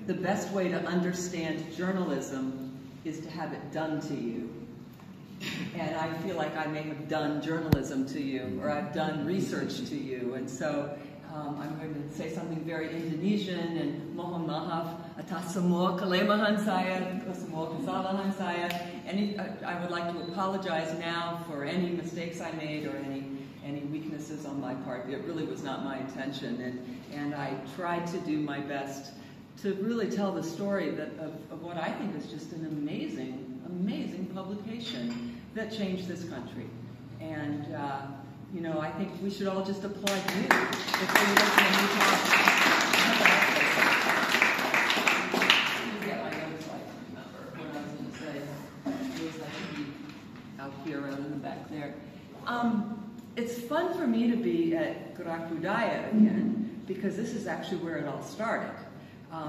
The best way to understand journalism is to have it done to you. And I feel like I may have done journalism to you, or I've done research to you. And so I'm going to say something very Indonesian, and mohon maaf atas semua kelemahan saya, semua kesalahan saya. I would like to apologize now for any mistakes I made or any weaknesses on my part. It really was not my intention, and I tried to do my best to really tell the story of what I think is just an amazing publication that changed this country. And you know, I think we should all just applaud you if they would listen to me talk. Get my notes so I can remember what I was going to say. It was like to be out here rather than back there. It's fun for me to be at Gerak Budaya again, because this is actually where it all started.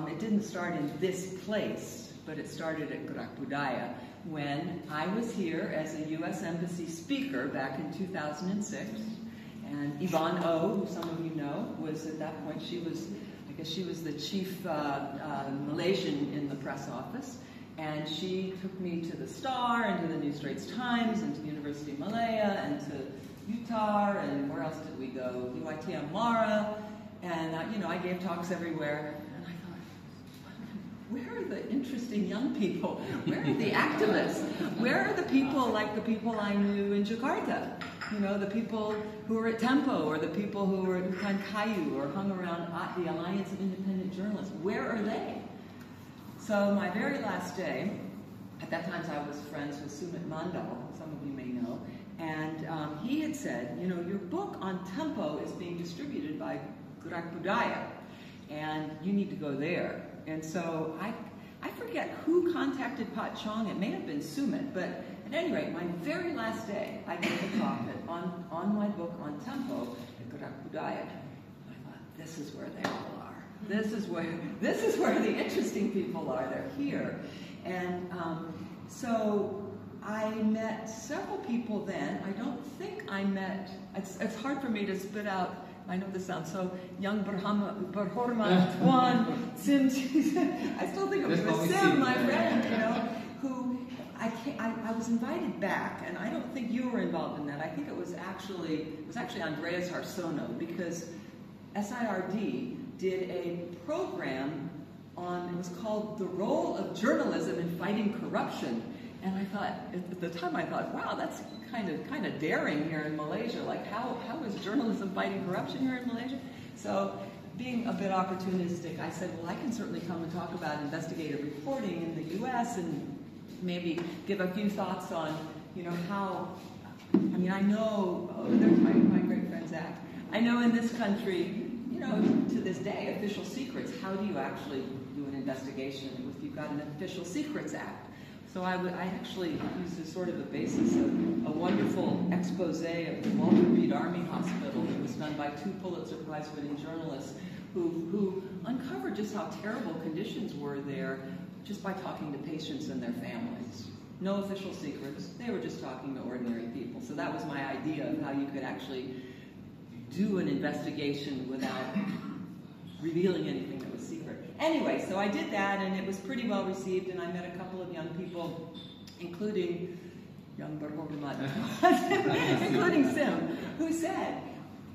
It didn't start in this place, but it started at Gerak Budaya when I was here as a U.S. Embassy speaker back in 2006. And Yvonne O, who some of you know, was at that point, I guess she was the chief Malaysian in the press office. And she took me to the Star, and to the New Straits Times, and to the University of Malaya, and to Utah, and where else did we go? UIT Amara. And, you know, I gave talks everywhere. Where are the interesting young people? Where are the activists? Where are the people like the people I knew in Jakarta? You know, the people who were at Tempo, or the people who were at Bukan Kayu, or hung around the Alliance of Independent Journalists. Where are they? So my very last day, at that time I was friends with Sumit Mandal, some of you may know, and he had said, you know, your book on Tempo is being distributed by Gerak Budaya, and you need to go there. And so I forget who contacted Pat Chong. It may have been Sumit, but at any rate, my very last day, I gave a talk on my book on Tempo at Gerak Budaya. I thought, this is where they all are. This is where the interesting people are. They're here. And so I met several people then. I don't think I met, it's hard for me to spit out. I know this sounds so young, Berhormat, Tuan, Sim. I still think it was Sim, my friend, you know, who I was invited back, and I don't think you were involved in that. I think it was actually Andreas Harsono, because SIRD did a program on, it was called The Role of Journalism in Fighting Corruption. And I thought, at the time I thought, wow, that's kind of daring here in Malaysia. Like, how is journalism fighting corruption here in Malaysia? So, being a bit opportunistic, I said, well, I can certainly come and talk about investigative reporting in the U.S. and maybe give a few thoughts on, you know, how, I mean, I know, there's my great friend Zach. I know in this country, you know, to this day, official secrets, how do you actually do an investigation if you've got an Official Secrets Act? So I actually used as sort of a basis of a wonderful expose of the Walter Reed Army Hospital that was done by two Pulitzer Prize-winning journalists who uncovered just how terrible conditions were there just by talking to patients and their families. No official secrets. They were just talking to ordinary people. So that was my idea of how you could actually do an investigation without revealing anything that was secret. Anyway, so I did that, and it was pretty well received, and I met a couple of young people, including young Berhormat, including Sim, who said,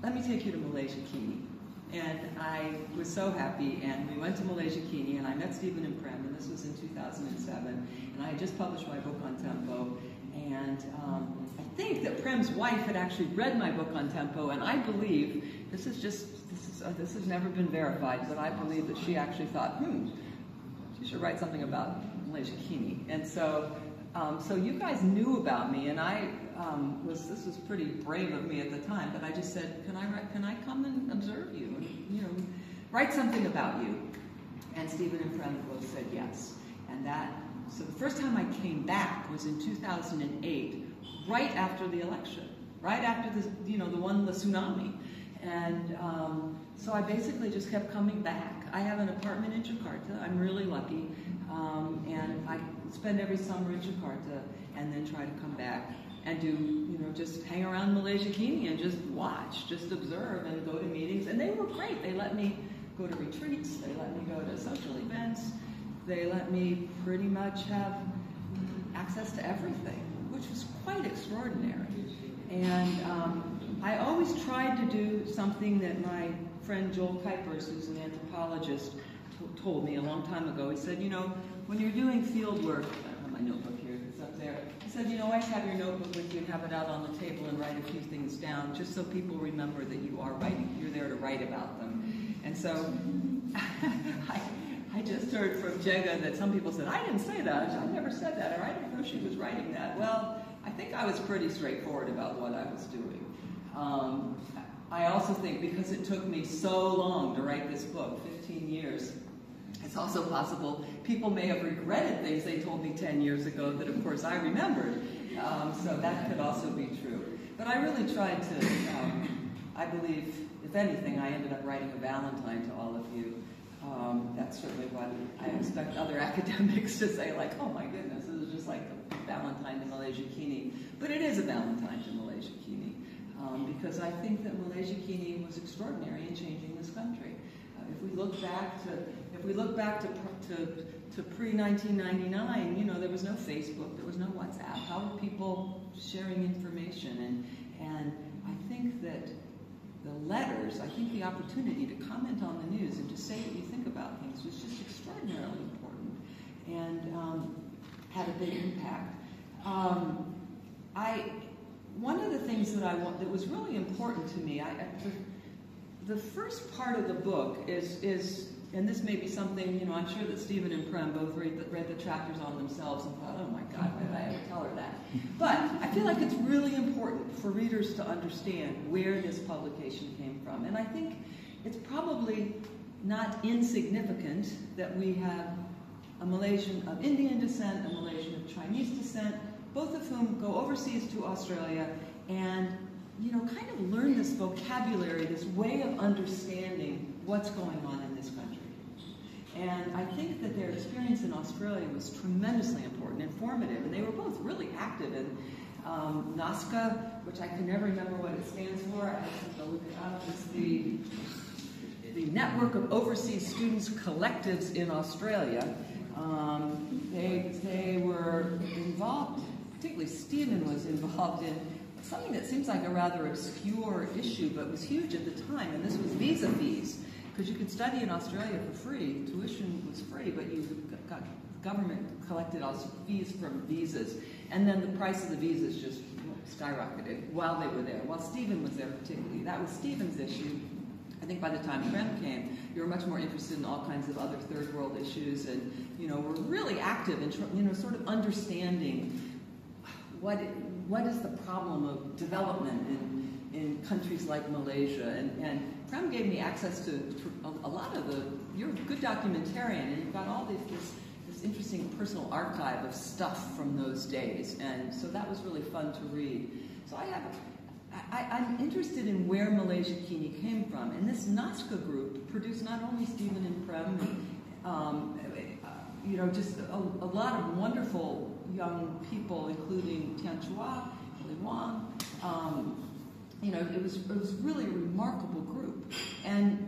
let me take you to Malaysiakini. And I was so happy, and we went to Malaysiakini, and I met Stephen and Prem, and this was in 2007, and I had just published my book on Tempo, and I think that Prem's wife had actually read my book on Tempo, and I believe, this has never been verified, but I believe that she actually thought, she should write something about Malaysiakini. And so, so you guys knew about me, and this was pretty brave of me at the time, but I just said, can I come and observe you, and, you know, write something about you? And Stephen and Prem both said yes. And so the first time I came back was in 2008, right after the election, right after the tsunami. And so I basically just kept coming back. I have an apartment in Jakarta. I'm really lucky. And I spend every summer in Jakarta and then try to come back and do, you know, just hang around Malaysiakini and just watch, just observe and go to meetings. And they were great. They let me go to retreats. They let me go to social events. they let me pretty much have access to everything, which was quite extraordinary. And I always tried to do something that my friend Joel Kuipers, who's an anthropologist, told me a long time ago. He said, you know, when you're doing field work, I have my notebook here, it's up there. He said, you know, always have your notebook with you and have it out on the table and write a few things down, just so people remember that you are writing, you're there to write about them. And so I just heard from Jega that some people said, I didn't say that, I never said that, or I didn't know she was writing that. Well, I think I was pretty straightforward about what I was doing. I also think because it took me so long to write this book, 15 years, it's also possible people may have regretted things they told me 10 years ago that, of course, I remembered. So that could also be true. But I really tried to, I believe, if anything, I ended up writing a Valentine to all of you. That's certainly what I expect other academics to say, like, oh my goodness, this is just like a Valentine to Malaysiakini. But it is a Valentine to Malaysiakini, because I think that Malaysiakini was extraordinary in changing this country. If we look back to pre-1999, you know, there was no Facebook, there was no WhatsApp. How were people sharing information? And I think that the letters, I think the opportunity to comment on the news and to say what you think about things was just extraordinarily important and had a big impact. One of the things that was really important to me, the first part of the book is, and this may be something, you know, I'm sure that Stephen and Prem both read the chapters on themselves and thought, oh my God, why did I ever tell her that? But I feel like it's really important for readers to understand where this publication came from. And I think it's probably not insignificant that we have a Malaysian of Indian descent, a Malaysian of Chinese descent, both of whom go overseas to Australia and, you know, kind of learn this vocabulary, this way of understanding what's going on in this country. And I think that their experience in Australia was tremendously important, informative, and they were both really active in NASCA, which I can never remember what it stands for. I have to look it up. It's the Network of Overseas Students Collectives in Australia. They were involved, particularly Stephen was involved in something that seems like a rather obscure issue, but was huge at the time, and this was visa fees. Because you could study in Australia for free, tuition was free, but you got government collected fees from visas, and then the price of the visas just skyrocketed while they were there. While Stephen was there particularly, that was Stephen's issue. I think by the time Prem came, you were much more interested in all kinds of other third world issues, and you know, were really active in sort of understanding what is the problem of development in countries like Malaysia, and Prem gave me access to a lot of you're a good documentarian, and you've got all this interesting personal archive of stuff from those days, and so that was really fun to read. So I'm interested in where Malaysiakini came from, and this NASCA group produced not only Stephen and Prem, you know, just a lot of wonderful young people, including Tian Chua, Li Wang. You know, it was really a remarkable group, and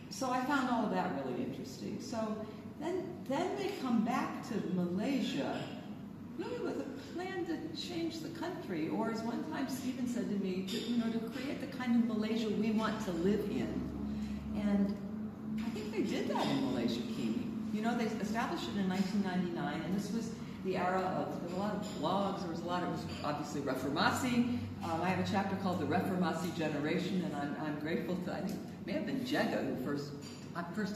so I found all of that really interesting. So then they come back to Malaysia, really with a plan to change the country, or as one time Stephen said to me, to create the kind of Malaysia we want to live in. And I think they did that in Malaysiakini. You know, they established it in 1999, and this was the era of, there were a lot of blogs, there was a lot of, obviously, Reformasi. I have a chapter called The Reformasi Generation, and I'm grateful to, I think it may have been Jega who first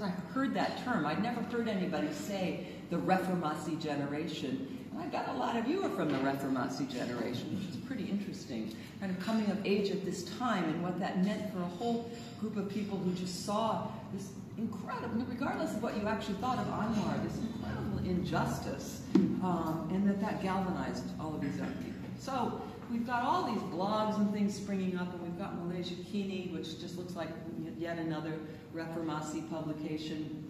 I heard that term. I'd never heard anybody say the Reformasi Generation. And I bet a lot of you are from the Reformasi Generation, which is pretty interesting. Kind of coming of age at this time and what that meant for a whole group of people who just saw this incredible, regardless of what you actually thought of Anwar, this incredible injustice, and that galvanized all of these young people. So we've got all these blogs and things springing up, and we've got Malaysiakini, which just looks like yet another Reformasi publication.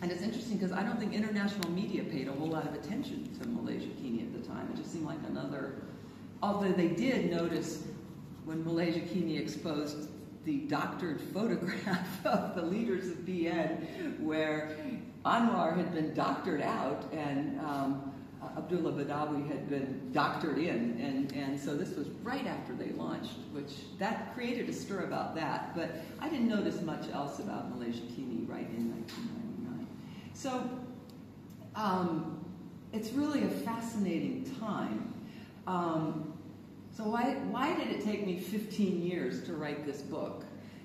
And it's interesting because I don't think international media paid a whole lot of attention to Malaysiakini at the time. It just seemed like another, although they did notice when Malaysiakini exposed the doctored photograph of the leaders of BN, where Anwar had been doctored out, and Abdullah Badawi had been doctored in, and so this was right after they launched, which that created a stir about that. But I didn't notice much else about Malaysiakini right in 1999. So it's really a fascinating time. So why did it take me 15 years to write this book?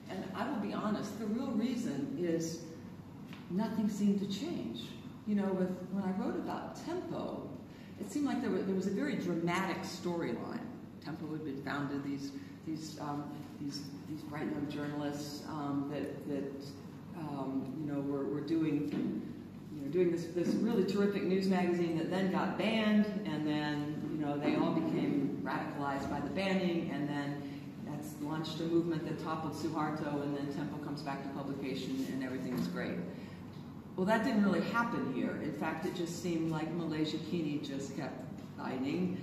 And I will be honest, the real reason is nothing seemed to change. You know, when I wrote about Tempo, it seemed like there was a very dramatic storyline. Tempo had been founded, these bright young journalists were doing this really terrific news magazine that then got banned, and then they all became radicalized by the banning, and then that's launched a movement that toppled Suharto, and then Tempo comes back to publication, and everything is great. Well, that didn't really happen here. In fact, it just seemed like Malaysiakini just kept fighting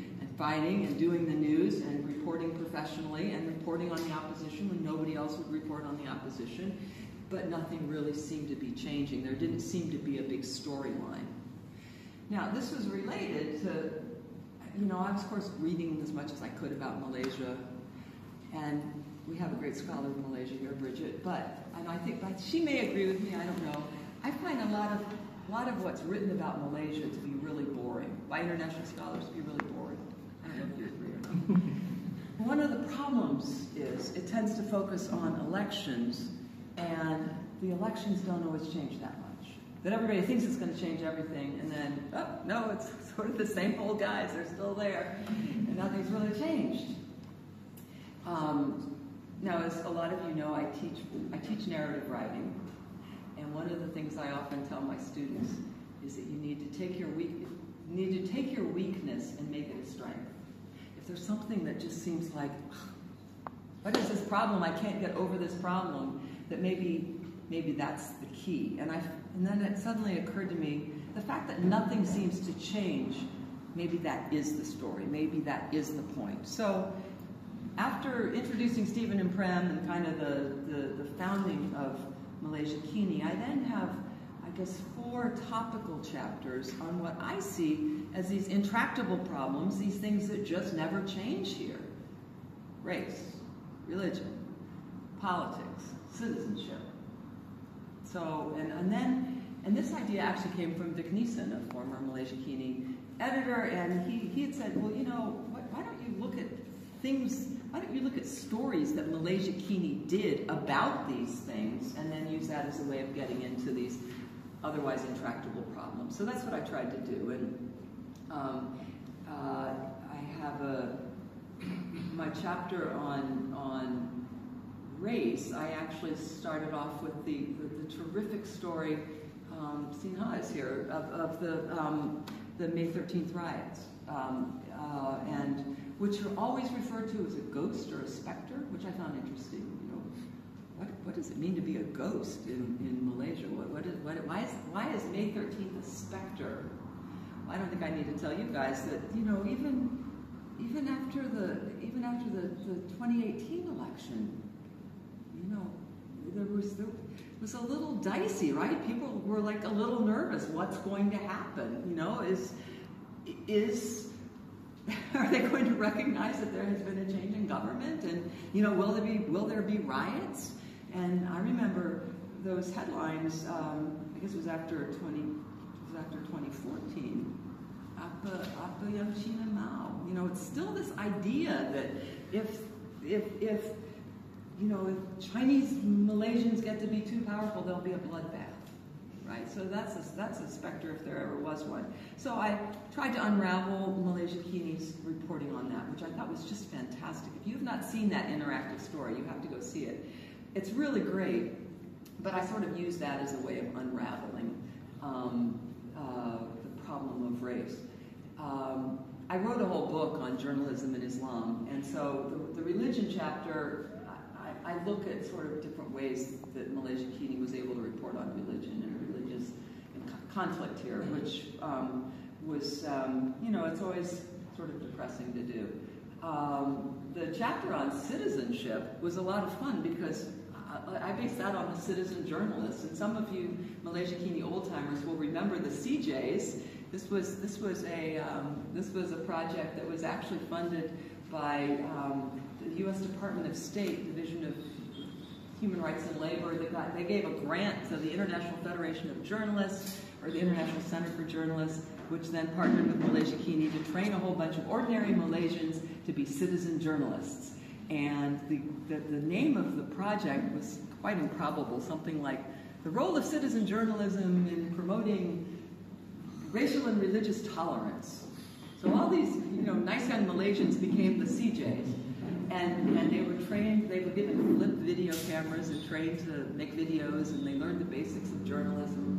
and doing the news and reporting professionally and reporting on the opposition when nobody else would report on the opposition, but nothing really seemed to be changing. There didn't seem to be a big storyline. Now, this was related to, I was, of course, reading as much as I could about Malaysia, and we have a great scholar of Malaysia here, Bridget, and I think she may agree with me, I don't know. I find a lot of what's written about Malaysia to be really boring, by international scholars to be really boring. I don't know if you agree or not. One of the problems is it tends to focus on elections, and the elections don't always change that much. That everybody thinks it's going to change everything, and then, oh, no, it's sort of the same old guys, they're still there, and nothing's really changed. Now, as a lot of you know, I teach narrative writing. And one of the things I often tell my students is that you need to take your weakness and make it a strength. If there's something that just seems like, what is this problem? I can't get over this problem. That maybe that's the key. And then it suddenly occurred to me, the fact that nothing seems to change, maybe that is the story. Maybe that is the point. So after introducing Stephen and Prem and kind of the founding of Malaysiakini, I then have, I guess, 4 topical chapters on what I see as these intractable problems, these things that just never change here. Race, religion, politics, citizenship. So, and this idea actually came from Vic Neeson, a former Malaysiakini editor, and he had said, well, why don't you look at things, why don't you look at stories that Malaysiakini did about these things and then use that as a way of getting into these otherwise intractable problems? So that's what I tried to do. And I have my chapter on race. I actually started off with the terrific story, Sinha is here, of the May 13th riots. And which are always referred to as a ghost or a specter, which I found interesting. What does it mean to be a ghost in Malaysia? Why is May 13th a specter? Well, I don't think I need to tell you guys that even after the 2018 election, there was a little dicey, right? People were like a little nervous. What's going to happen? Are they going to recognize that there has been a change in government? And will there be riots? And I remember those headlines. I guess it was after 2014. Apa yang China mau? It's still this idea that if Chinese Malaysians get to be too powerful, there'll be a bloodbath. Right? So that's a specter if there ever was one. So I tried to unravel Malaysiakini's reporting on that, which I thought was just fantastic. If you've not seen that interactive story, you have to go see it. It's really great, but I sort of used that as a way of unraveling the problem of race. I wrote a whole book on journalism in Islam, and so the religion chapter, I look at sort of different ways that Malaysiakini was able to report on religion and religious conflict here, which was, it's always sort of depressing to do. The chapter on citizenship was a lot of fun because I base that on the citizen journalists, and some of you Malaysiakini old-timers will remember the CJs. This was a project that was actually funded by the U.S. Department of State, Division of Human Rights and Labor. They gave a grant to the International Federation of Journalists, or the International Center for Journalists, which then partnered with Malaysiakini to train a whole bunch of ordinary Malaysians to be citizen journalists. And the name of the project was quite improbable, something like the role of citizen journalism in promoting racial and religious tolerance. So all these, nice young Malaysians became the CJs, and they were trained. They were given flip video cameras and trained to make videos, and they learned the basics of journalism.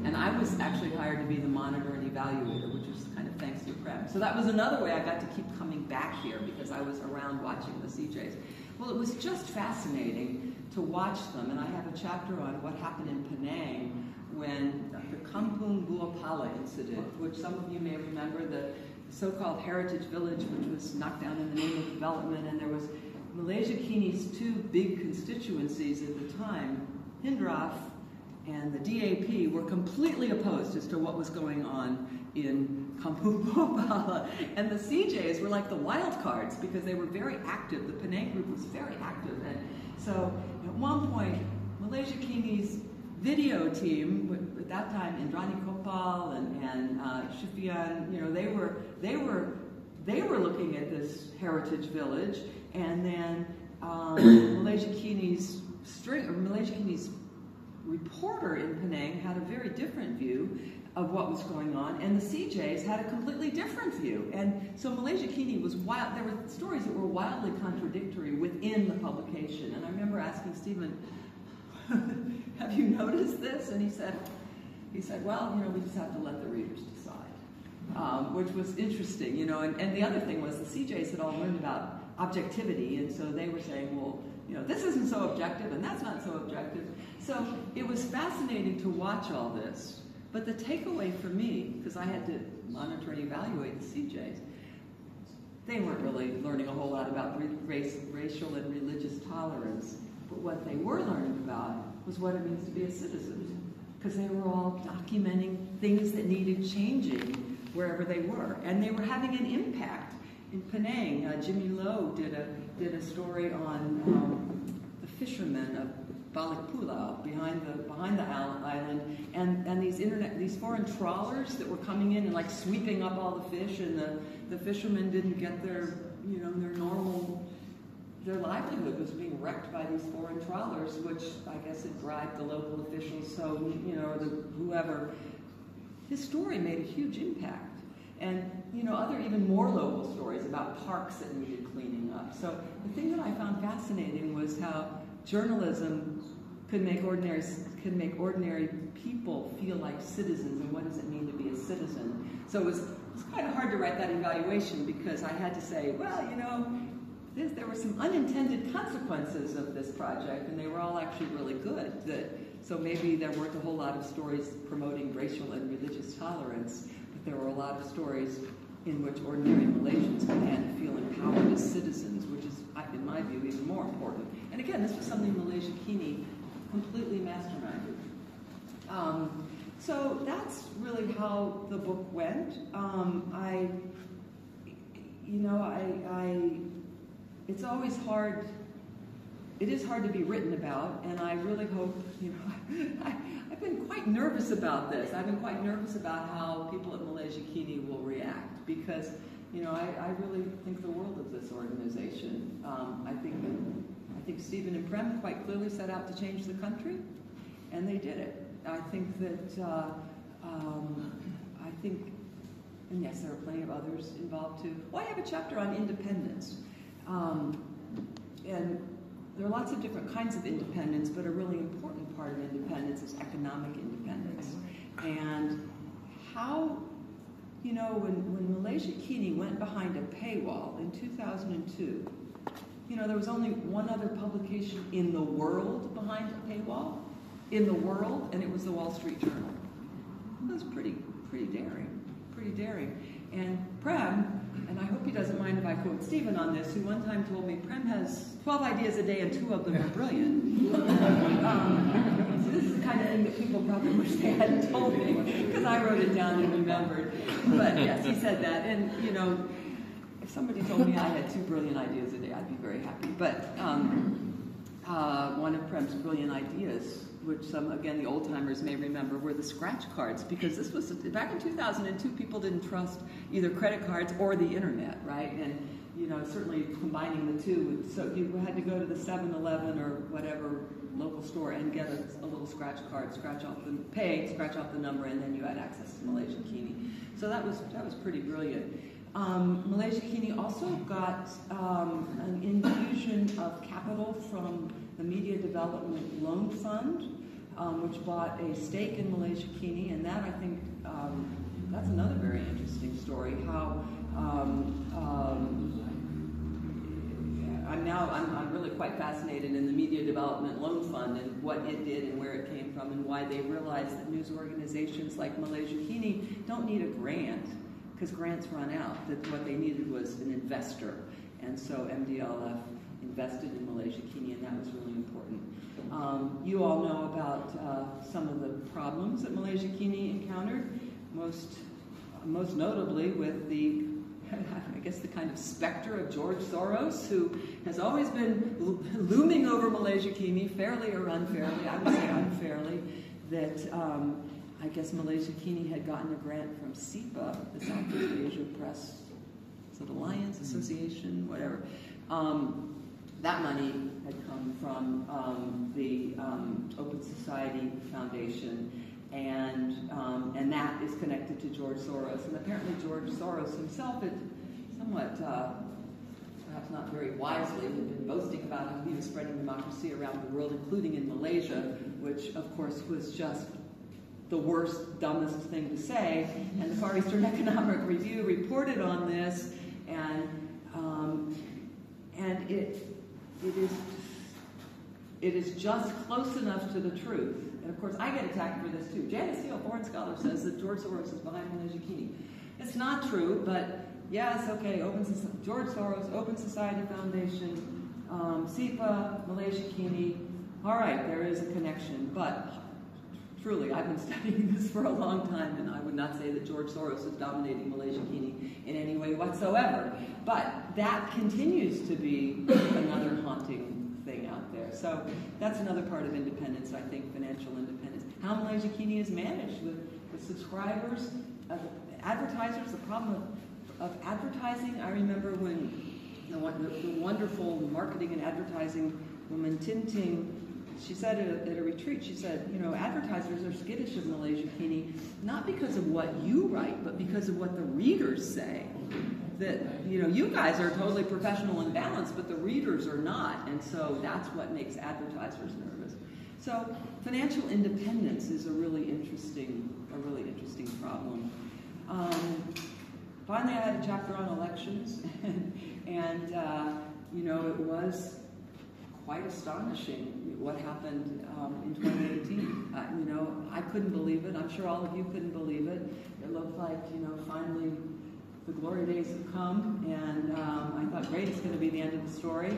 And I was actually hired to be the monitor and evaluator, which was kind of thanks to Prem. So that was another way I got to keep coming back here, because I was around watching the CJs. Well, it was just fascinating to watch them, and I have a chapter on what happened in Penang when the Kampung Buapala incident, which some of you may remember, the so-called heritage village, which was knocked down in the name of development, and there was Malaysiakini's two big constituencies at the time, Hindraf and the DAP, were completely opposed as to what was going on in Kampung Buapala. And the CJs were like the wild cards, because they were very active. The Penang group was very active. And so at one point, Malaysiakini's video team, at that time, Indrani Kopal and Shufian, they were looking at this heritage village, and then Malaysiakini's reporter in Penang had a very different view of what was going on, and the CJs had a completely different view. And so Malaysiakini was wild. There were stories that were wildly contradictory within the publication. And I remember asking Stephen, have you noticed this? And he said, well, we just have to let the readers decide, which was interesting, And the other thing was the CJs had all learned about objectivity, and so they were saying, well, this isn't so objective, and that's not so objective. So it was fascinating to watch all this. But the takeaway for me, because I had to monitor and evaluate the CJs, they weren't really learning a whole lot about racial and religious tolerance. But what they were learning about was what it means to be a citizen, because they were all documenting things that needed changing wherever they were, and they were having an impact. In Penang, Jimmy Lowe did a story on the fishermen of Balik Pulau behind the island, and these foreign trawlers that were coming in and like sweeping up all the fish, and the fishermen didn't get their their livelihood was being wrecked by these foreign trawlers, which I guess had bribed the local officials. So whoever, his story made a huge impact. And other even more local stories about parks that needed cleaning up. So the thing that I found fascinating was how journalism could make ordinary people feel like citizens, and what does it mean to be a citizen? So it was kind of hard to write that evaluation, because I had to say, well, there were some unintended consequences of this project, and they were all actually really good. So maybe there weren't a whole lot of stories promoting racial and religious tolerance, but there were a lot of stories in which ordinary Malaysians began to feel empowered as citizens, which is, in my view, even more important. And again, this was something Malaysiakini completely masterminded. So that's really how the book went. It's always hard. It is hard to be written about, and I really hope, I've been quite nervous about this. I've been quite nervous about how people at Malaysiakini will react, because, I really think the world of this organization. I think Stephen and Prem quite clearly set out to change the country, and they did it. I think that, and yes, there are plenty of others involved too. Well, I have a chapter on independence. And there are lots of different kinds of independence, but a really important part of independence is economic independence. And how, when Malaysiakini went behind a paywall in 2002, there was only one other publication in the world behind a paywall, and it was the Wall Street Journal. It was pretty daring. And Prem, and I hope he doesn't mind if I I quote Stephen on this, who one time told me, Prem has 12 ideas a day and 2 of them are brilliant. So this is the kind of thing that people probably wish they hadn't told me, because I wrote it down and remembered. But yes, he said that. And, you know, if somebody told me I had 2 brilliant ideas a day, I'd be very happy. But one of Prem's brilliant ideas, which some, again, the old-timers may remember, were the scratch cards, because this was, back in 2002, people didn't trust either credit cards or the internet, right? And, you know, certainly combining the two, so you had to go to the 7-Eleven or whatever local store and get a little scratch card, scratch off the number, and then you had access to Malaysiakini. So that was pretty brilliant. Malaysiakini also got an infusion of capital from the Media Development Loan Fund, which bought a stake in Malaysiakini, and that, I think, that's another very interesting story, how I'm really quite fascinated in the Media Development Loan Fund and what it did and where it came from and why they realized that news organizations like Malaysiakini don't need a grant, because grants run out, that what they needed was an investor. And so MDLF invested in Malaysiakini, and that was really important. You all know about some of the problems that Malaysiakini encountered, most notably with the, I guess, the kind of specter of George Soros, who has always been looming over Malaysiakini, fairly or unfairly, I would say unfairly, that I guess Malaysiakini had gotten a grant from SEPA, the Southeast Asia Press Alliance, Association, whatever. That money had come from the Open Society Foundation, and that is connected to George Soros. And apparently George Soros himself had somewhat, perhaps not very wisely, had been boasting about how he was spreading democracy around the world, including in Malaysia, which of course was just the worst, dumbest thing to say. And the Far Eastern Economic Review reported on this, and it is just close enough to the truth. And of course, I get attacked for this too. Janet Steele, foreign scholar, says that George Soros is behind Malaysiakini. It's not true, but yes, okay, George Soros, Open Society Foundation, SEPA, Malaysiakini. All right, there is a connection, but truly, I've been studying this for a long time, and I would not say that George Soros is dominating Malaysiakini in any way whatsoever. But that continues to be another haunting thing out there. So that's another part of independence, I think, financial independence. How Malaysiakini is managed with subscribers, advertisers, the problem of advertising. I remember when the wonderful marketing and advertising woman, Tin Ting, she said at a retreat, she said, you know, advertisers are skittish of Malaysiakini, not because of what you write, but because of what the readers say. That, you know, you guys are totally professional and balanced, but the readers are not, and so that's what makes advertisers nervous. So financial independence is a really interesting problem. Finally, I had a chapter on elections, and you know, it was quite astonishing what happened in 2018. You know, I couldn't believe it. I'm sure all of you couldn't believe it. It looked like, you know, finally the glory days have come, and I thought, great, it's going to be the end of the story.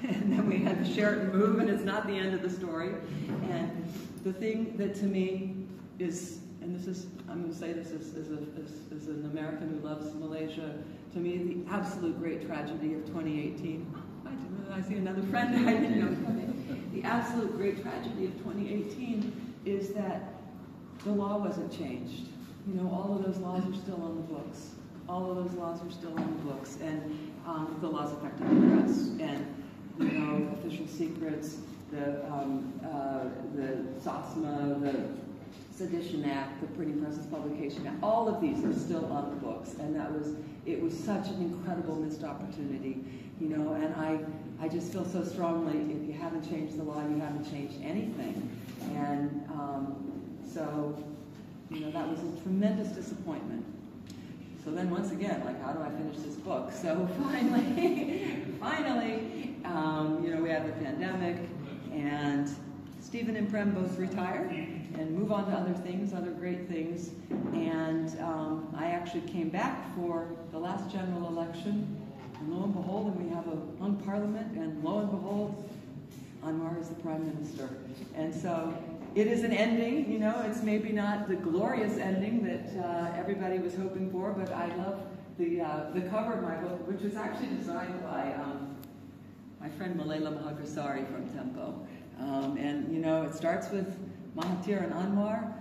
And then we had the Sheraton move, and it's not the end of the story. And the thing that to me is, and this is, I'm going to say this as an American who loves Malaysia, to me the absolute great tragedy of 2018. I see another friend I didn't know. The absolute great tragedy of 2018 is that the law wasn't changed. You know, all of those laws are still on the books. All of those laws are still on the books, and the laws affecting the press, and you know, official secrets, the SOSMA, the Sedition Act, the Printing Presses Publication Act. All of these are still on the books, and it was such an incredible missed opportunity. You know, and I just feel so strongly, if you haven't changed the law, you haven't changed anything. And so, you know, that was a tremendous disappointment. So then once again, like, how do I finish this book? So finally, you know, we had the pandemic, and Stephen and Prem both retire and move on to other things, other great things. And I actually actually came back for the last general election, and lo and behold, and we have a hung parliament, and lo and behold, Anwar is the prime minister. And so it is an ending, you know, it's maybe not the glorious ending that everybody was hoping for, but I love the cover of my book, which was actually designed by my friend Malayla Mahagrasari from Tempo. And, you know, it starts with Mahathir and Anwar,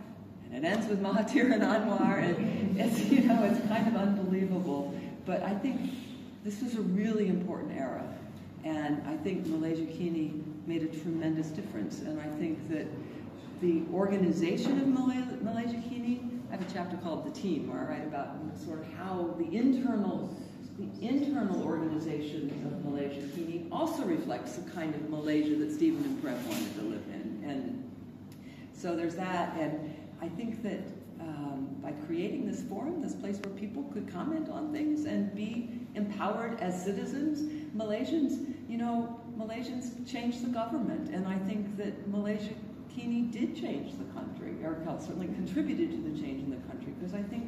and it ends with Mahathir and Anwar, and it's, you know, it's kind of unbelievable. But I think this was a really important era, and I think Malaysiakini made a tremendous difference, and I think that the organization of Malaysiakini, I have a chapter called The Team, where I write about sort of how the internal organization of Malaysiakini also reflects the kind of Malaysia that Stephen and Prem wanted to live in. And so there's that, and I think that by creating this forum, this place where people could comment on things and be empowered as citizens, Malaysians, you know, Malaysians changed the government, and I think that Malaysiakini did change the country, or certainly contributed to the change in the country, because I think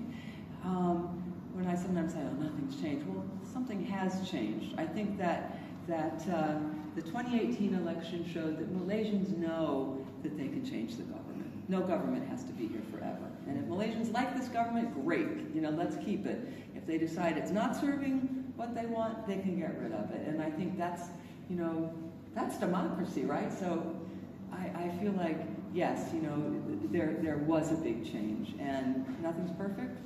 when I sometimes say, oh, nothing's changed, well, something has changed. I think that the 2018 election showed that Malaysians know that they can change the government. No government has to be here forever. And if Malaysians like this government, great, you know, let's keep it. If they decide it's not serving what they want, they can get rid of it. And I think that's, you know, that's democracy, right? So I feel like, yes, you know, there was a big change, and nothing's perfect.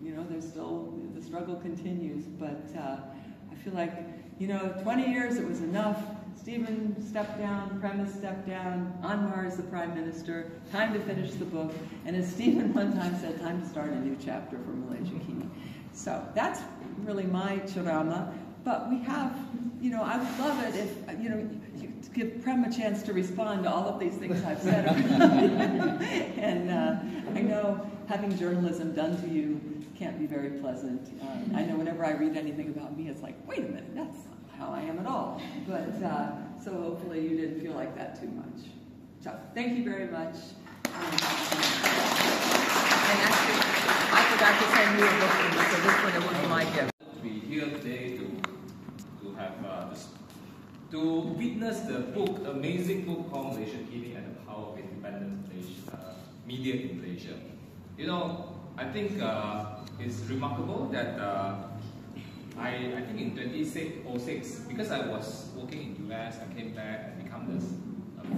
You know, there's still, the struggle continues, but I feel like, you know, 20 years, it was enough. Stephen stepped down, Prem stepped down, Anwar is the prime minister, time to finish the book, and as Stephen one time said, time to start a new chapter for Malaysiakini. So that's really my ceramah, but we have, you know, I would love it if, you know, you give Prem a chance to respond to all of these things I've said. And I know having journalism done to you can't be very pleasant. I know whenever I read anything about me, it's like, wait a minute, that's not how I am at all. But so hopefully you didn't feel like that too much. So thank you very much. And actually, I forgot to send you a book, so this one was my gift. We're here today to witness the book, amazing book called Malaysiakini and the Power of Independent Media in Malaysia. You know, I think it's remarkable that I think in 2006, because I was working in US, I came back and become a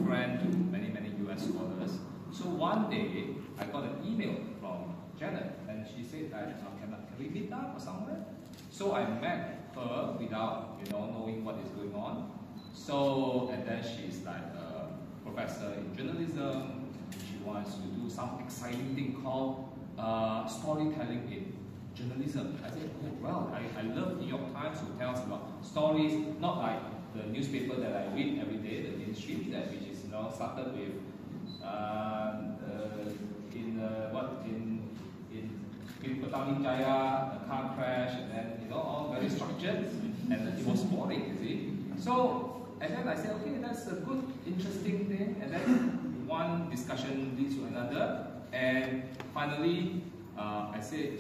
friend to many US scholars. So one day, I got an email from Gerak, and she said that can we meet up or somewhere? So I met her without, you know, knowing what is going on. So, and then she's like a professor in journalism. She wants to do some exciting thing called storytelling in journalism. I said, oh, well, I love New York Times, who tells about stories, not like the newspaper that I read every day, the mainstream, that which is, you know, started with in Petani Jaya, a car crash, and then, you know, all very structured, and it was boring, you see. So, and then I said, okay, that's a good, interesting thing, and then one discussion leads to another, and finally, I said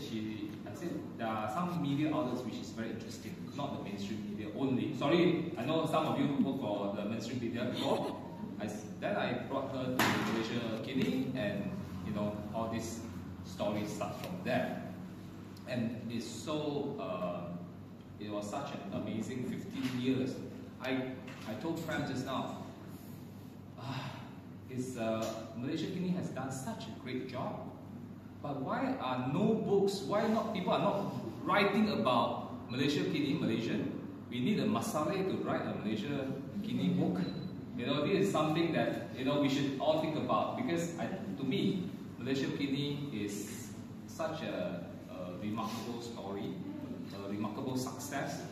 there are some media outlets which is very interesting, not the mainstream media only. Sorry, I know some of you work for the mainstream media before. Then I brought her to Malaysiakini, and, you know, all this story starts from there. And it's so, it was such an amazing 15 years. I told Prem just now, Malaysiakini has done such a great job. But why are no books, people are not writing about Malaysiakini, Malaysian? We need a Masaleh to write a Malaysiakini book. You know, this is something that, you know, we should all think about, because to me, Malaysiakini is such a remarkable story, a remarkable success.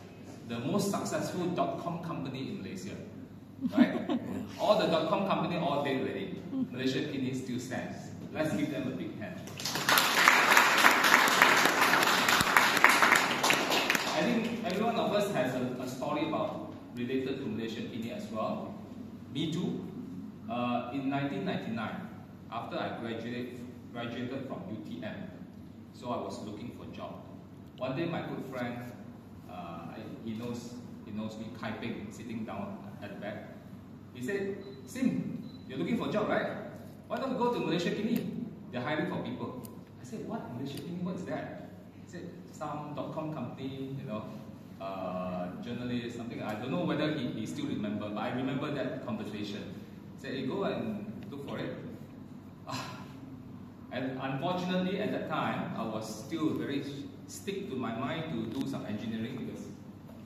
The most successful .com company in Malaysia, right? All the .com company all day already. Malaysiakini still stands. Let's give them a big hand. I think every one of us has a story related to Malaysiakini as well. Me too. In 1999, after I graduated from UTM, So I was looking for a job. One day my good friend, he knows me typing, sitting down at the back. He said, Sim, you're looking for a job, right? Why don't you go to Malaysiakini? They're hiring for people. I said, what? Malaysiakini, what's that? He said, some .com company, journalist, something. I don't know whether he still remember, but I remember that conversation. He said, hey, go and look for it. And unfortunately, at that time, I was still very stick to my mind to do some engineering because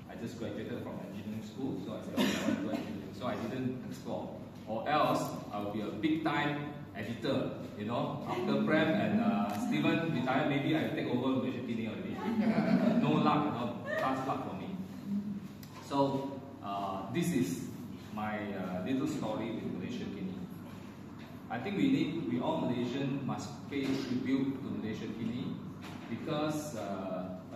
I just graduated from engineering school. So I said, okay, I want to do engineering. So I didn't explore. Or else, I would be a big-time editor. After Prem and Steven retired, maybe I take over Malaysiakini already. No luck, tough luck for me. So this is my little story with Malaysiakini. I think we all Malaysians must pay tribute to Malaysiakini because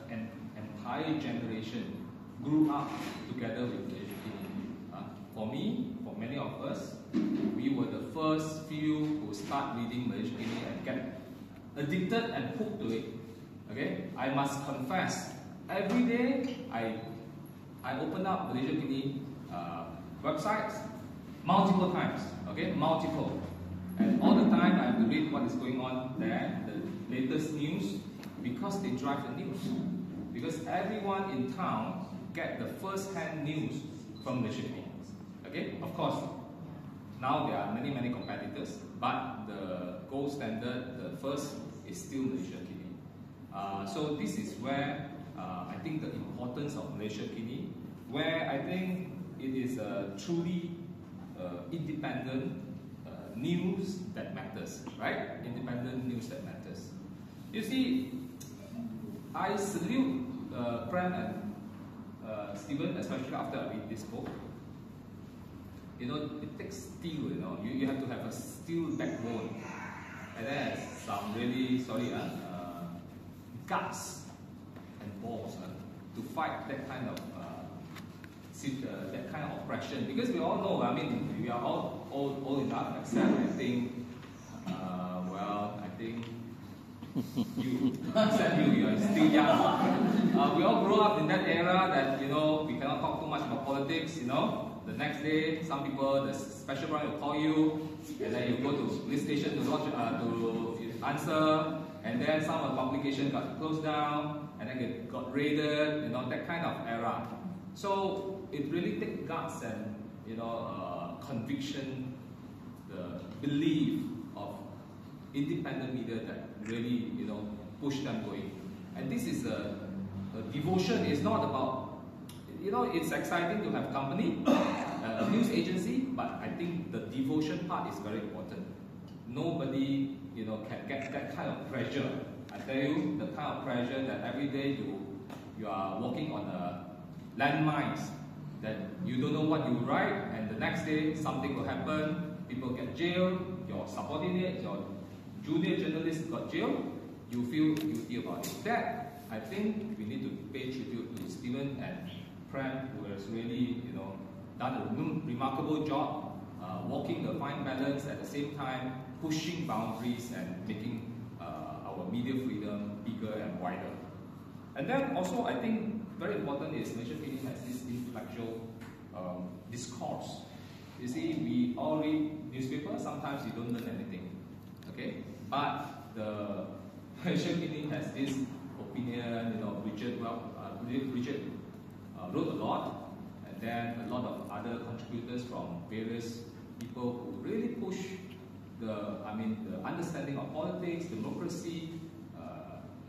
an entire generation grew up together with Malaysiakini. For me, for many of us, we were the first few who start reading Malaysiakini and get addicted and hooked to it. Okay, I must confess, every day I open up Malaysiakini websites multiple times. Okay, multiple. And all the time I have to read what is going on there, the latest news, because they drive the news. Because everyone in town get the first-hand news from Malaysiakini. Okay, of course, now there are many competitors, but the gold standard, the first, is still Malaysiakini. So this is where I think the importance of Malaysiakini, where I think it is a truly independent news that matters, right? Independent news that matters. You see, I salute Prem and Steven, especially after I read this book. It takes steel, you have to have a steel backbone. And then some really, guts and balls to fight that kind of oppression. Because we all know, we are all old enough, except I think you, except you are still young. We all grow up in that era that, we cannot talk too much about politics, The next day, some people, the special branch will call you, and then you go to police station to answer, and then some of the publication got closed down, and then it got raided, that kind of era. So it really takes guts and, conviction, the belief of independent media that really, push them going. And this is a devotion. It's not about, it's exciting to have company, a news agency, but I think the devotion part is very important. Nobody, can get that kind of pressure. I tell you, the kind of pressure that every day you are walking on a landmines, that you don't know what you write, and the next day something will happen, people get jailed, your subordinate, your junior journalist got jailed, you feel guilty about it. That, I think, we need to pay tribute to Steven and Prem, who has really, done a remarkable job, walking the fine balance at the same time, pushing boundaries and making our media freedom bigger and wider. And then also, I think, very important is Malaysiakini has this intellectual discourse. You see, we all read newspapers, sometimes you don't learn anything, okay? But the Malaysiakini has this opinion, Richard wrote a lot, and then a lot of other contributors from various people who really push the understanding of politics, democracy,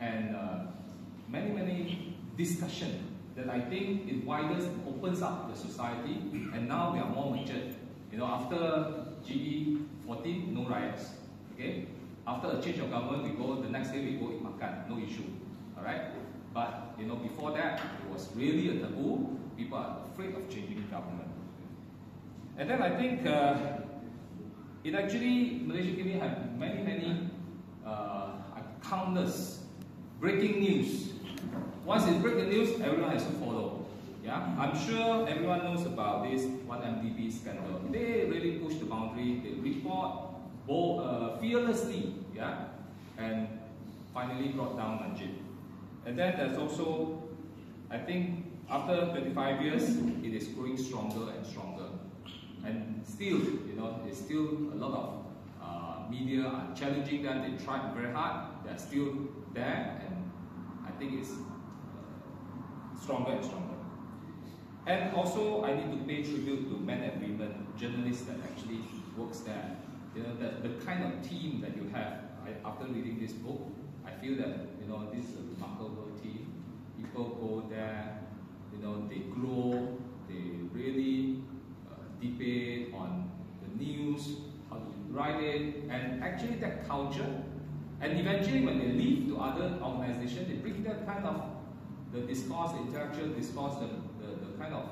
and many discussion that I think it widens and opens up the society, and now we are more matured. After GE 14, no riots. Okay? After a change of government, the next day we go eat makan, no issue. Alright? But before that, it was really a taboo. People are afraid of changing government. And then I think it actually, Malaysiakini have many countless breaking news. Once it breaks the news, everyone has to follow. Yeah, I'm sure everyone knows about this 1MDB scandal. They really push the boundary. They report fearlessly. Yeah, and finally brought down Najib. And then there's also, I think, after 25 years, it is growing stronger and stronger. And still, there's still a lot of media are challenging them. They tried very hard. They're still there, and I think it's stronger and stronger. And also, I need to pay tribute to men and women, journalists that actually works there. The kind of team that you have. After reading this book, I feel that this is a remarkable team. People go there, they grow, they really debate on the news, how to write it, and actually that culture. And eventually, when they leave to other organizations, they bring that kind of the discourse, intellectual discourse, the kind of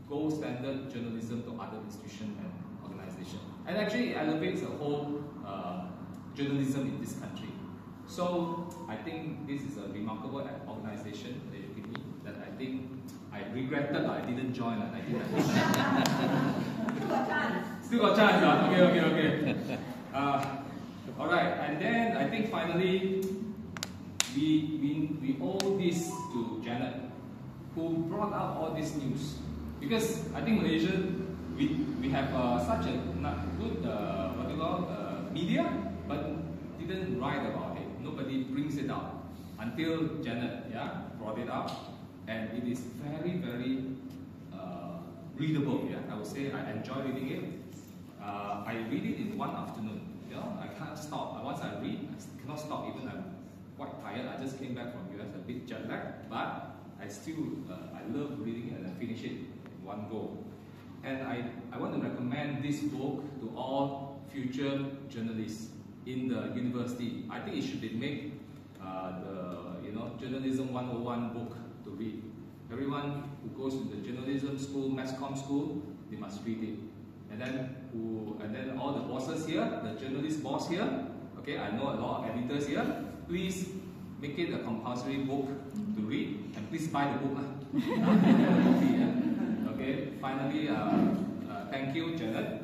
gold standard journalism to other institutions and organizations. And actually, it elevates the whole journalism in this country. So I think this is a remarkable organization, Malaysiakini, that I think I regretted that I didn't join. Still got chance. Still got chance. Okay. All right, and then I think finally we owe this to Janet, who brought out all this news, because I think Malaysia we have such a good media, but didn't write about it. Nobody brings it up until Janet brought it up, and it is very, very readable. I would say I enjoy reading it. I read it in one afternoon. I can't stop. Once I read, I cannot stop. Even I'm quite tired. I just came back from US, a bit jet lagged, but I still I love reading it and I finish it in one go. And I want to recommend this book to all future journalists in the university. I think it should be made the journalism 101 book to read. Everyone who goes to the journalism school, mass comm school, they must read it. And then all the bosses here, the journalist boss here, okay, I know a lot of editors here, please make it a compulsory book to read, and please buy the book. Okay, finally, thank you, Janet,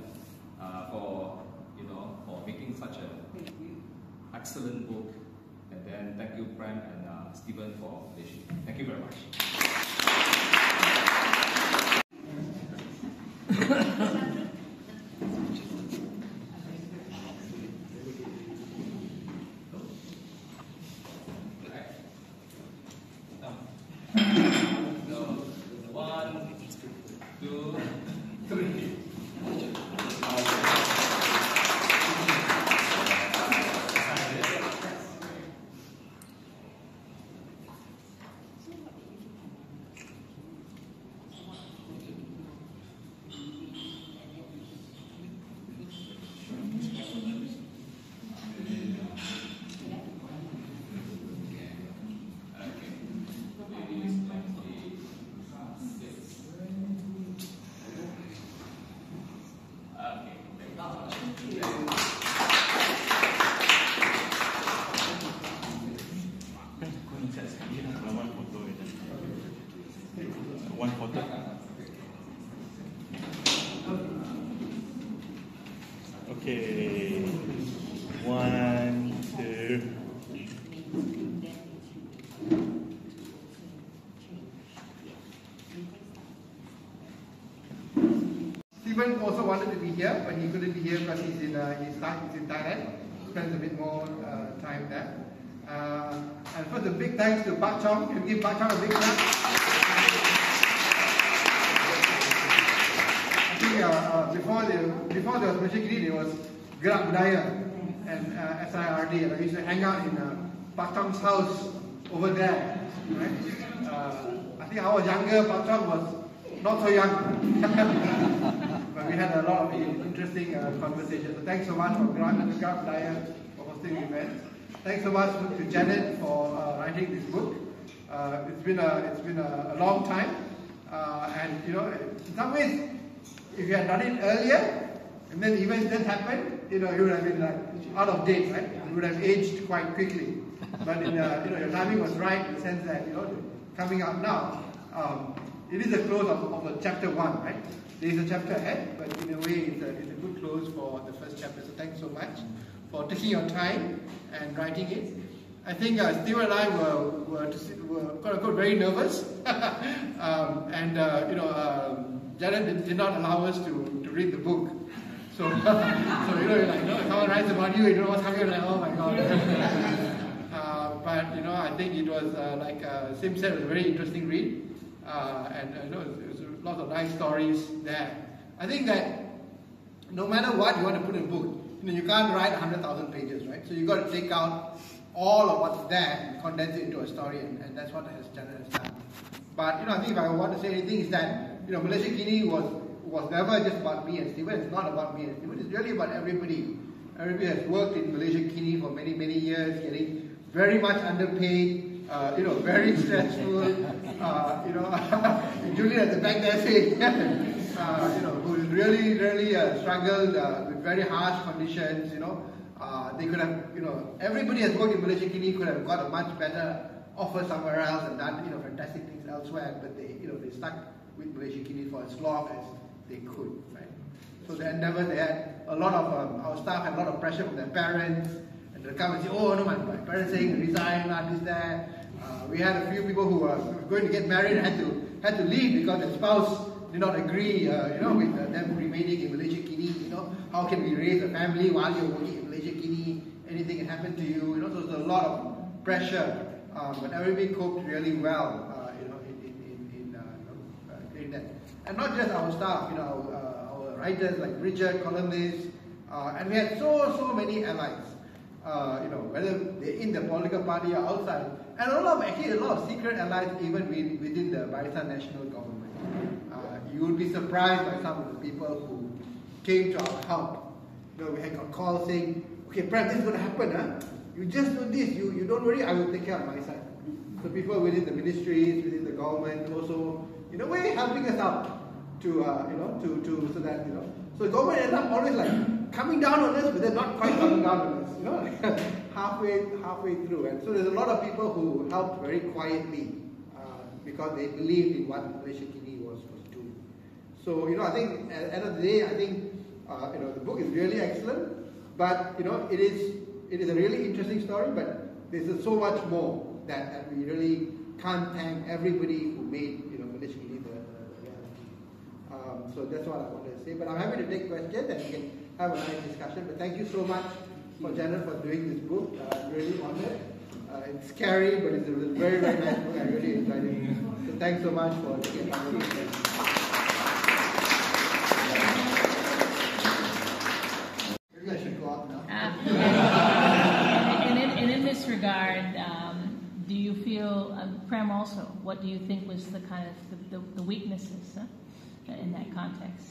for making such an excellent book, and then thank you, Prem and Stephen, for publishing. Thank you very much. Okay, 1, 2. Stephen also wanted to be here, but he couldn't be here because he's in Thailand. Spends a bit more time there. And first, a big thanks to Pak Chong. Can you give Pak Chong a big clap? I think before there was Malaysiakini, there was Gerak budaya and SIRD. And I used to hang out in Pak Chong's house over there. Right? I think I was younger. Pak Chong was not so young. But we had a lot of interesting conversations. So thanks so much for Gerak budaya for hosting the event. Thanks so much to Janet for writing this book. It's been a long time, and in some ways, if you had done it earlier, and then events didn't happen, you would have been like out of date, right? You would have aged quite quickly. But your timing was right in the sense that coming up now, it is a close of a chapter 1, right? There is a chapter ahead, but in a way, it's a good close for the first chapter. So thanks so much for taking your time and writing it. I think Steve and I were quote unquote very nervous, and Janet did not allow us to read the book. So, you're like, if someone writes about you, you don't know what's coming. You're like, oh my god. But I think it was like Sim said, it was a very interesting read, and it was lots of nice stories there. I think that no matter what you want to put in a book, you can't write 100,000 pages, right? So you got to take out all of what's there and condense it into a story, and that's what Janet has done. But I think if I want to say anything is that Malaysiakini was never just about me and Stephen. It's not about me and Stephen. It's really about everybody. Everybody has worked in Malaysiakini for many, many years, getting very much underpaid, very stressful. Julian at the back there saying, who really, really struggled with very harsh conditions. They could have, everybody has worked in Malaysiakini could have got a much better offer somewhere else and done, fantastic things elsewhere. But they stuck with Malaysiakini for as long as they could, right? So the endeavor, they had a lot of our staff had a lot of pressure from their parents, and they come and say, oh no, my parents saying resign, this, that. We had a few people who were going to get married and had to leave because their spouse did not agree, with them remaining in Malaysiakini. How can we raise a family while you're working in Malaysiakini? Anything can happen to you. So there's a lot of pressure, but everybody coped really well, in that. And not just our staff, our writers like Richard, columnists, and we had so many allies. Whether they're in the political party or outside, and a lot of secret allies even within the Barisan National Government. You will be surprised by some of the people who came to our help. We had got calls saying, okay, Prem, this is going to happen, huh? You just do this, you don't worry, I will take care of my side. So people within the ministries, within the government also, in a way, helping us out to so that, so the government ended up always like coming down on us, but they're not quite coming down on us, like halfway through. And so there's a lot of people who helped very quietly because they believed in what Malaysiakini was doing. So, I think at the end of the day, I think, the book is really excellent, but, it is a really interesting story, but there's so much more that we really can't thank everybody who made, Malaysiakini the reality. So that's what I wanted to say, but I'm happy to take questions and we can have a nice discussion, but thank you so much for Janet for doing this book. I'm really honored. It's scary, but it's a very, very nice book. I really enjoyed it. So thanks so much for taking time. Maybe I should go out now. And in this regard, do you feel, Prem also, what do you think was the kind of the weaknesses in that context?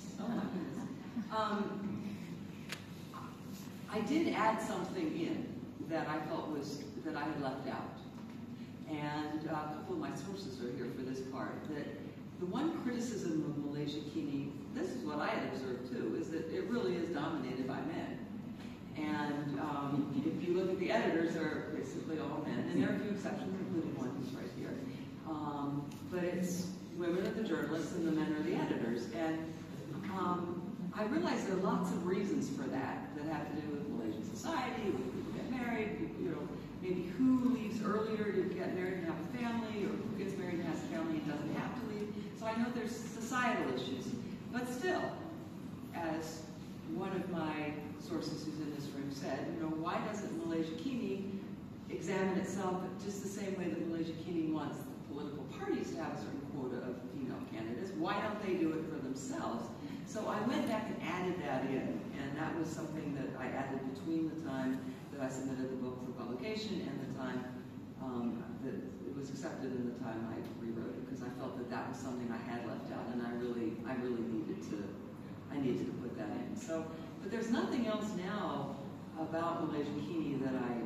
I did add something in that I felt that I had left out. And a couple of my sources are here for this part. That the one criticism of Malaysiakini, this is what I had observed too, is that it really is dominated by men. And if you look at the editors, they're basically all men. And there are a few exceptions, including one who's right here. But it's women are the journalists and the men are the editors. And I realize there are lots of reasons for that have to do with Malaysian society, when people get married, maybe who leaves earlier to get married and have a family, or who gets married and has a family and doesn't have to leave. So I know there's societal issues. But still, as one of my sources who's in this room said, why doesn't Malaysiakini examine itself just the same way that Malaysiakini wants the political parties to have a certain quota of female candidates? Why don't they do it for themselves? So I went back and added that in, and that was something that I added between the time that I submitted the book for publication and the time that it was accepted and the time I rewrote it, because I felt that that was something I had left out, and I really needed to put that in. So, but there's nothing else now about Malaysiakini that I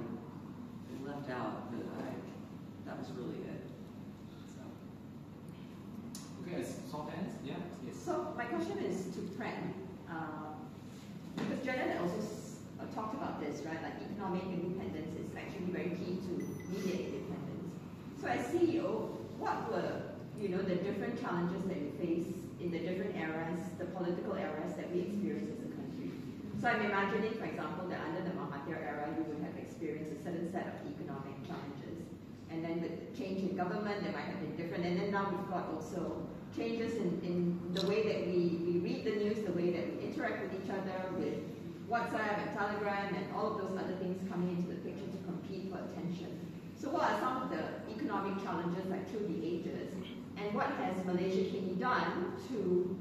left out that was really it. So. Okay, soft hands, yeah. Yes. So my question is to Prem, because Janet also talked about this, right? Like economic independence is actually very key to media independence. So as CEO, what were the different challenges that you face in the different eras, the political eras that we experience as a country? So I'm imagining, for example, that under the Mahathir Mahathir era, you would have experienced a certain set of economic challenges. And then with the change in government, they might have been different. And then now we've got also changes in the way that we read the news, the way that we interact with each other, with WhatsApp and Telegram and all of those other things coming into the picture to compete for attention. So what are some of the economic challenges like through the ages? And what has Malaysiakini done to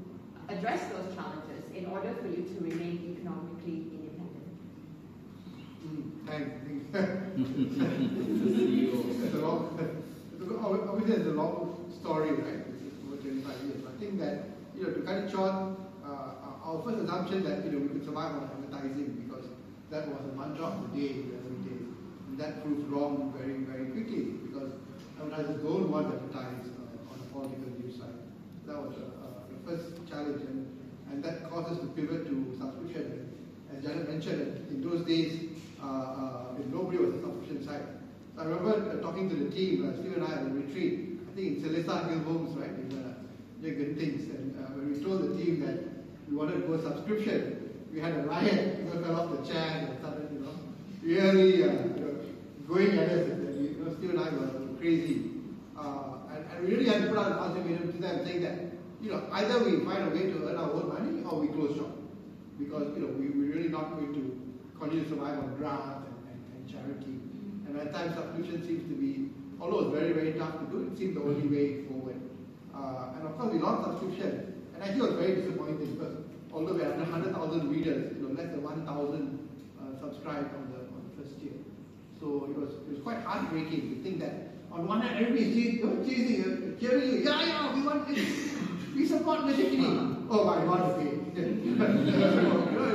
address those challenges in order for you to remain economically independent? Obviously, it's a long story, right? It's over 25 years. I think that, to cut it short, our first assumption that, we could survive on advertising because that was a mantra of the day in the early days. And that proved wrong very, very quickly because advertisers don't want to advertise on a political news site. That was the first challenge, and that caused us to pivot to subscription. As Janet mentioned, in those days, nobody was a subscription site. So I remember talking to the team, Steve and I, at a retreat, I think in Celesta Hill Homes, right, in Good Things. And when we told the team that we wanted to go subscription, we had a riot. People fell off the chair and started, really going at us. And, Steve and I were crazy. And we really had to put out an ultimatum to them saying that, either we find a way to earn our own money or we close shop. Because, we're really not going to continue to survive on grants and charity. And at times subscription seems to be, although it's very, very tough to do, it seems the only way forward. And of course we launched subscription, and I think it was very disappointing because although we had 100,000 readers, less than 1,000 subscribed on the first year. So it was quite heartbreaking to think that on one hand everybody is chasing, cheering you, we support Malaysiakini. Oh, I want to pay.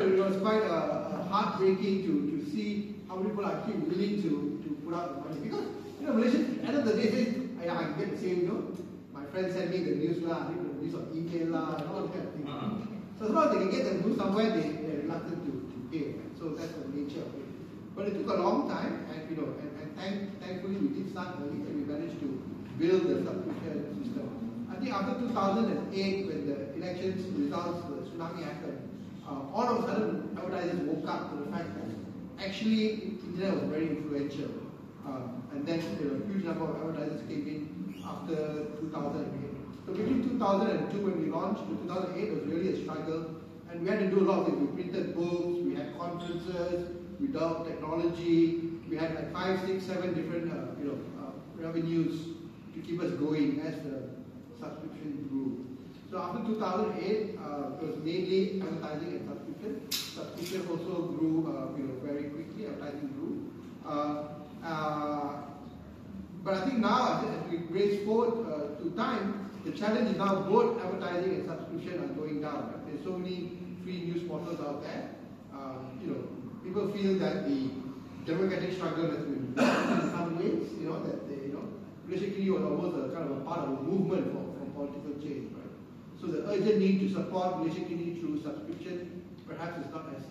It was quite heartbreaking to see how people are actually willing to put out the money. Because, Malaysia, at the end of the day, says, I can get the same, my friend sent me the news, I read the news on email, and all that kind of thing. So as long as they can get the news somewhere, they're reluctant to pay. Right? So that's the nature of it. But it took a long time, and thankfully we did start early, and we managed to build the subscription system. I think after 2008, when the elections results, the tsunami happened, all of a sudden advertisers woke up to the fact that actually internet was very influential. And then a huge number of advertisers came in after 2008. So between 2002 when we launched to 2008 was really a struggle, and we had to do a lot of things. We printed books, we had conferences, we developed technology, we had like 5, 6, 7 different revenues to keep us going as the subscription grew. So after 2008, it was mainly advertising and subscription. Subscription also grew very quickly. Advertising grew. But I think now, as we race forward to time, the challenge is now both advertising and subscription are going down. Right? There's so many free news portals out there. People feel that the democratic struggle has been lost in some ways. Malaysiakini was almost a kind of a part of a movement for political change. Right? So the urgent need to support Malaysiakini through subscription perhaps is not as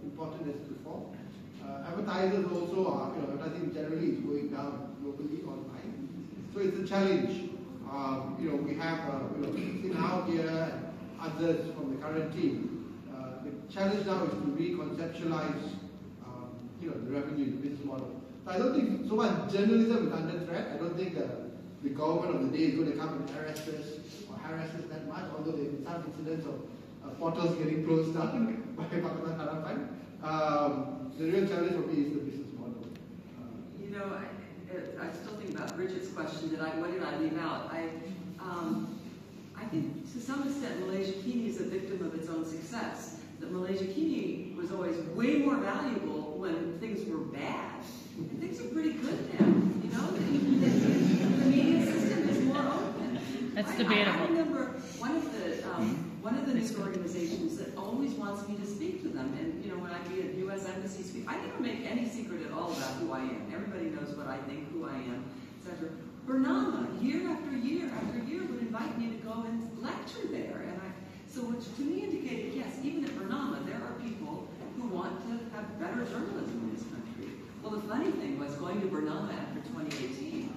important as before. Advertisers also are, advertising generally is going down globally online. So it's a challenge. We have, Sinhao here and others from the current team. The challenge now is to reconceptualize, the revenue, the business model. So I don't think so much journalism is under threat. I don't think the government of the day is going to come and harass us that much, although there have been some incidents of portals getting closed down by Pakatan Harapan. The real challenge for me is the business model. I still think about Bridget's question, what did I leave out? I think to some extent Malaysiakini is a victim of its own success. That Malaysiakini was always way more valuable when things were bad. And things are pretty good now. The media system is more open. That's debatable. I remember one of the news organizations that always wants me to speak to them. And when I be at U.S. Embassy speak, I never make any secret at all about who I am. Everybody knows what I think, who I am, etc. Bernama, year after year after year, would invite me to go and lecture there. So which to me indicated, yes, even at Bernama, there are people who want to have better journalism in this country. Well, the funny thing was going to Bernama after 2018,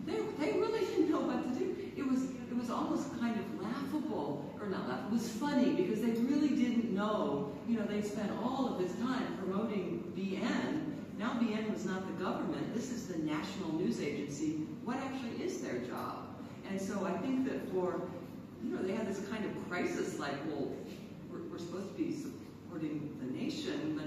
they really didn't know what to do. It was almost kind of laughable, or not laughable, it was funny because they really didn't know, they spent all of this time promoting BN Now BN was not the government, this is the national news agency. What actually is their job? And so I think that for, they had this kind of crisis like, well, we're supposed to be supporting the nation,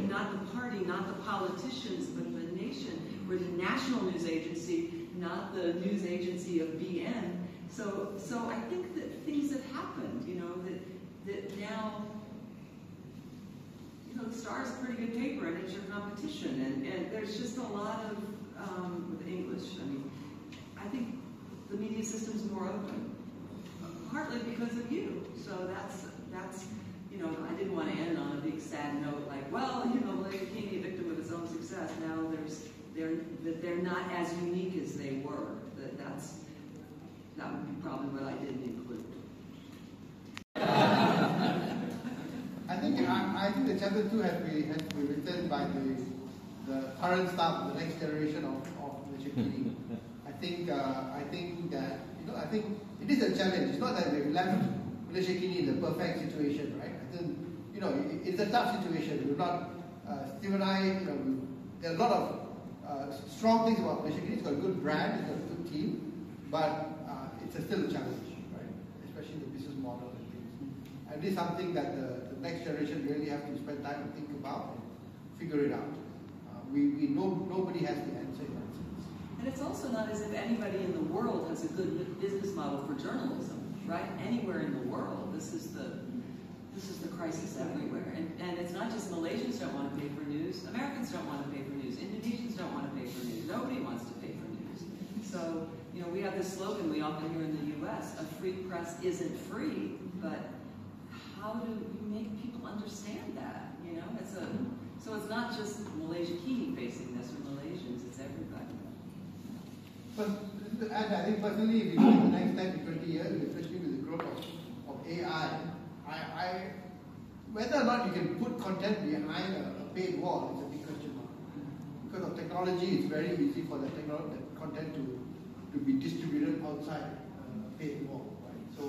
not the party, not the politicians, but the nation. We're the national news agency, not the news agency of BN. So I think that things have happened, that now, the Star is a pretty good paper and it's your competition, and there's just a lot of, with English, I think the media system's more open, partly because of you. So that's I didn't want to end on a big sad note like, well, Malaysiakini, a victim of his own success. Now they're not as unique as they were. That would be probably what I didn't include. I think the chapter 2 has to be written by the current staff, the next generation of Malaysiakini. I think that I think it is a challenge. It's not that we've left Malaysiakini in the perfect situation, right? I think it's a tough situation. We've not Steve and I, there are a lot of strong things about Malaysiakini. It's got a good brand, it's got a good team, but it's still a challenge, right? Especially the business model and things. And this is something that the next generation really have to spend time to think about and figure it out. We know nobody has the answer in that sense. And it's also not as if anybody in the world has a good business model for journalism, right? Anywhere in the world, this is the crisis everywhere. And it's not just Malaysians don't want to pay for news. Americans don't want to pay for news. Indonesians don't want to pay for news. Nobody wants to pay for news. So, we have this slogan we often hear in the U.S., a free press isn't free, but how do you make people understand that? So it's not just Malaysiakini facing this or Malaysians, it's everybody. But I think personally, if you go the next 10 to 20 years, especially with the growth of AI, whether or not you can put content behind a paid wall is a big question mark. Because of technology, it's very easy for the content to be distributed outside a paid wall. Right? So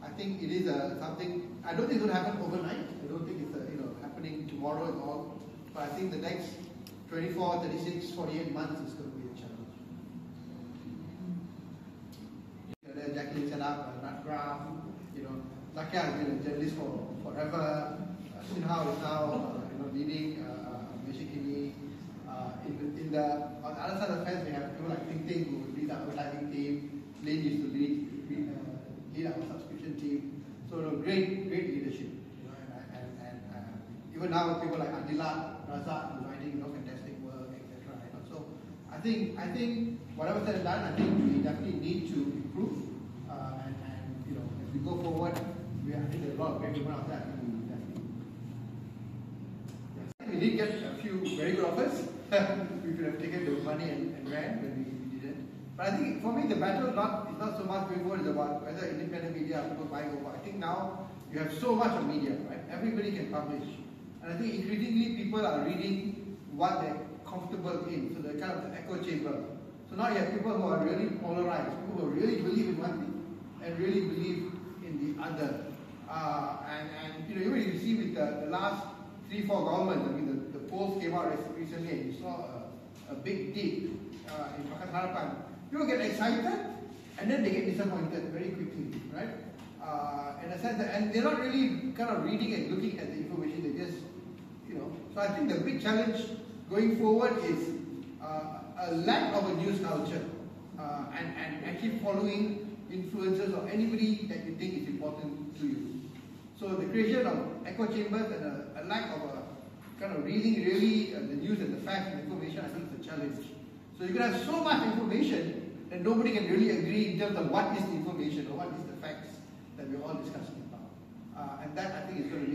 I think it is something. I don't think it's going to happen overnight. I don't think it's happening tomorrow at all. But I think the next 24, 36, 48 months is going to be a challenge. Jacqueline set up a nut graph. Nakia has been a journalist for forever. Sinhao is now leading Malaysiakini. On the other side of the fence, we have people like Ting Ting who lead the advertising team. Lane used to lead our subscription team. So great leadership. And even now people like Adila, Razak, who's writing fantastic work, etc. So I think whatever said and done, I think we definitely need to improve. And as we go forward, I think there's a lot of great people out there. We did get a few very good offers. We could have taken the money and ran, but we didn't. But I think for me the battle is not so much going forward, is about whether independent media are people buying over. I think now you have so much of media, right? Everybody can publish. And I think increasingly people are reading what they're comfortable in. So they're kind of the echo chamber. So now you have people who are really polarized, people who really believe in one thing and really believe in the other. And even you see with the last 3-4 governments, the polls came out recently and you saw a big dip in Pakatan Harapan. People get excited and then they get disappointed very quickly, right? In a sense, and they're not really kind of reading and looking at the information, they just, So I think the big challenge going forward is a lack of a news culture and actually following influencers or anybody that you think is important to you. So the creation of echo chambers and a lack of a kind of reading really the news and the facts and information, I think it's a challenge. So you can have so much information that nobody can really agree in terms of what is the information or what is the facts that we're all discussing about. And that I think is going to be